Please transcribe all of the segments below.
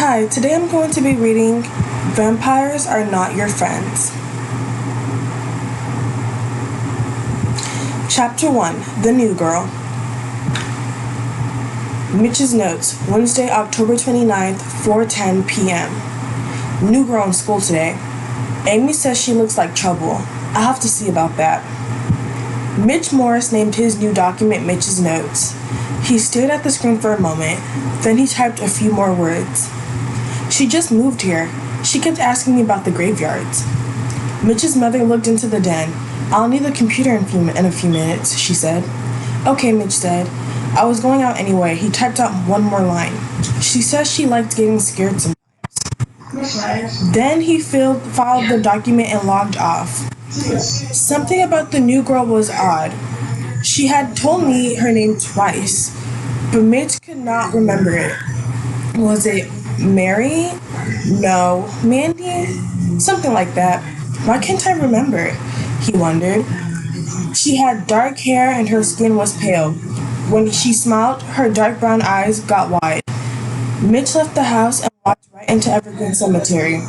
Hi, today I'm going to be reading Vampires Are Not Your Friends. Chapter 1 The New Girl. Mitch's Notes, Wednesday, October 29th, 4:10 p.m. New girl in school today. Amy says she looks like trouble. I'll have to see about that. Mitch Morris named his new document Mitch's Notes. He stared at the screen for a moment, then he typed a few more words. She just moved here. She kept asking me about the graveyards. Mitch's mother looked into the den. I'll need the computer in a few minutes, she said. Okay, Mitch said. I was going out anyway. He typed out one more line. She says she liked getting scared sometimes. Then he filed the document and logged off. Something about the new girl was odd. She had told me her name twice, but Mitch could not remember it. Was it Mary? No. Mandy? Something like that. Why can't I remember? He wondered. She had dark hair and her skin was pale. When she smiled, her dark brown eyes got wide. Mitch left the house and walked right into Evergreen Cemetery.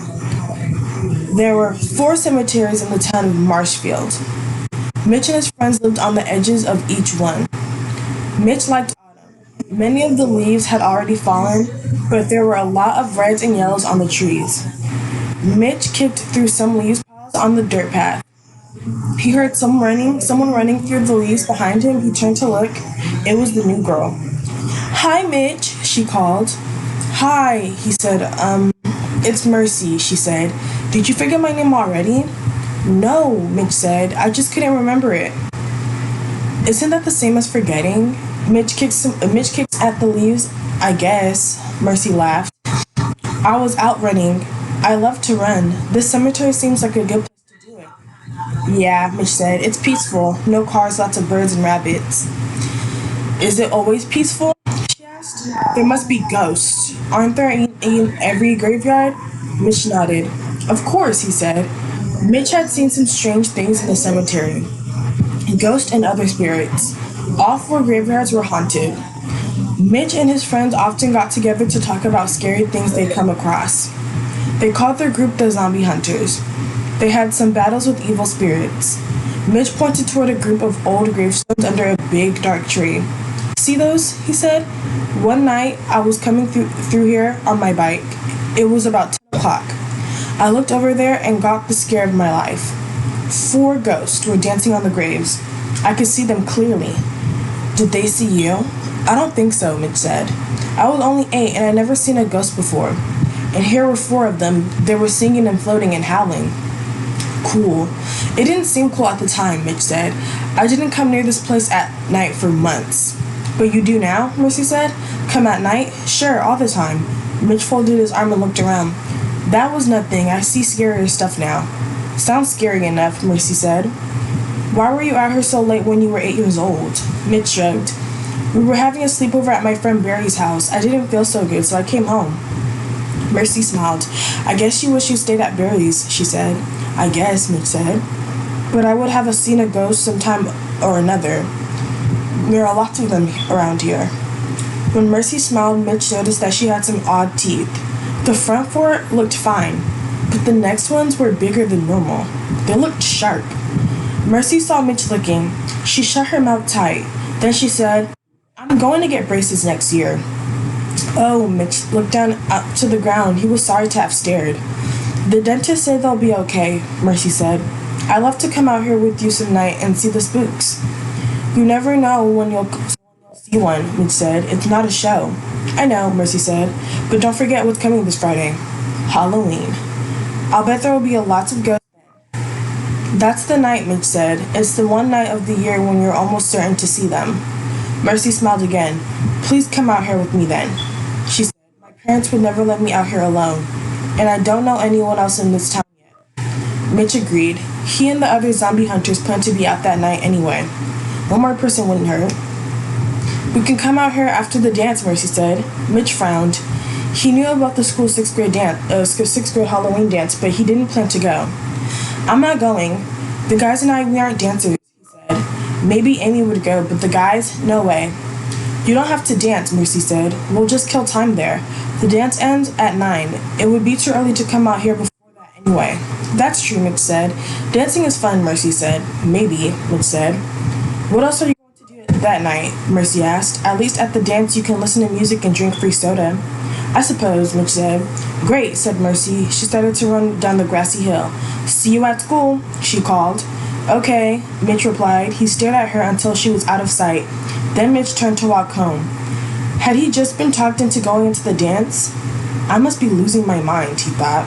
There were 4 cemeteries in the town of Marshfield. Mitch and his friends lived on the edges of each one. Mitch liked autumn. Many of the leaves had already fallen, but there were a lot of reds and yellows on the trees. Mitch kicked through some leaves piles on the dirt path. He heard someone running through the leaves behind him. He turned to look. It was the new girl. Hi, Mitch, she called. Hi, he said. It's Mercy, she said. Did you forget my name already? No, Mitch said. I just couldn't remember it. Isn't that the same as forgetting? Mitch kicks at the leaves, I guess. Mercy laughed. I was out running. I love to run. This cemetery seems like a good place to do it. Yeah, Mitch said. It's peaceful. No cars, lots of birds and rabbits. Is it always peaceful? She asked. There must be ghosts. Aren't there in every graveyard? Mitch nodded. Of course, he said. Mitch had seen some strange things in the cemetery. Ghosts and other spirits. All 4 graveyards were haunted. Mitch and his friends often got together to talk about scary things they'd come across. They called their group the Zombie Hunters. They had some battles with evil spirits. Mitch pointed toward a group of old gravestones under a big, dark tree. See those? He said. One night, I was coming through here on my bike. It was about 10 o'clock. I looked over there and got the scare of my life. 4 ghosts were dancing on the graves. I could see them clearly. Did they see you? I don't think so, Mitch said. I was only 8 and I'd never seen a ghost before. And here were 4 of them. They were singing and floating and howling. Cool. It didn't seem cool at the time, Mitch said. I didn't come near this place at night for months. But you do now, Mercy said. Come at night? Sure, all the time. Mitch folded his arm and looked around. That was nothing. I see scarier stuff now. Sounds scary enough, Mercy said. Why were you out here so late when you were 8 years old? Mitch shrugged. We were having a sleepover at my friend Barry's house. I didn't feel so good, so I came home. Mercy smiled. I guess you wish you stayed at Barry's, she said. I guess, Mitch said. But I would have seen a ghost sometime or another. There are lots of them around here. When Mercy smiled, Mitch noticed that she had some odd teeth. The front 4 looked fine, but the next ones were bigger than normal. They looked sharp. Mercy saw Mitch looking. She shut her mouth tight. Then she said, I'm going to get braces next year. Oh, Mitch looked down up to the ground. He was sorry to have stared. The dentist said they'll be okay, Mercy said. I love to come out here with you some night and see the spooks. You never know when you'll see one, Mitch said. It's not a show. I know, Mercy said, but don't forget what's coming this Friday. Halloween. I'll bet there will be lots of ghosts then. That's the night, Mitch said. It's the one night of the year when you're almost certain to see them. Mercy smiled again. Please come out here with me then, she said. My parents would never let me out here alone, and I don't know anyone else in this town yet. Mitch agreed. He and the other zombie hunters planned to be out that night anyway. One more person wouldn't hurt. We can come out here after the dance, Mercy said. Mitch frowned. He knew about the school 6th grade Halloween dance, but he didn't plan to go. I'm not going. The guys and we aren't dancers, he said. Maybe Amy would go, but the guys, no way. You don't have to dance, Mercy said. We'll just kill time there. The dance ends at 9. It would be too early to come out here before that anyway. That's true, Mitch said. Dancing is fun, Mercy said. Maybe, Mitch said. What else are you going to do that night? Mercy asked. At least at the dance you can listen to music and drink free soda. I suppose, Mitch said. Great, said Mercy. She started to run down the grassy hill. See you at school, she called. Okay, Mitch replied. He stared at her until she was out of sight. Then Mitch turned to walk home. Had he just been talked into going into the dance? I must be losing my mind, he thought.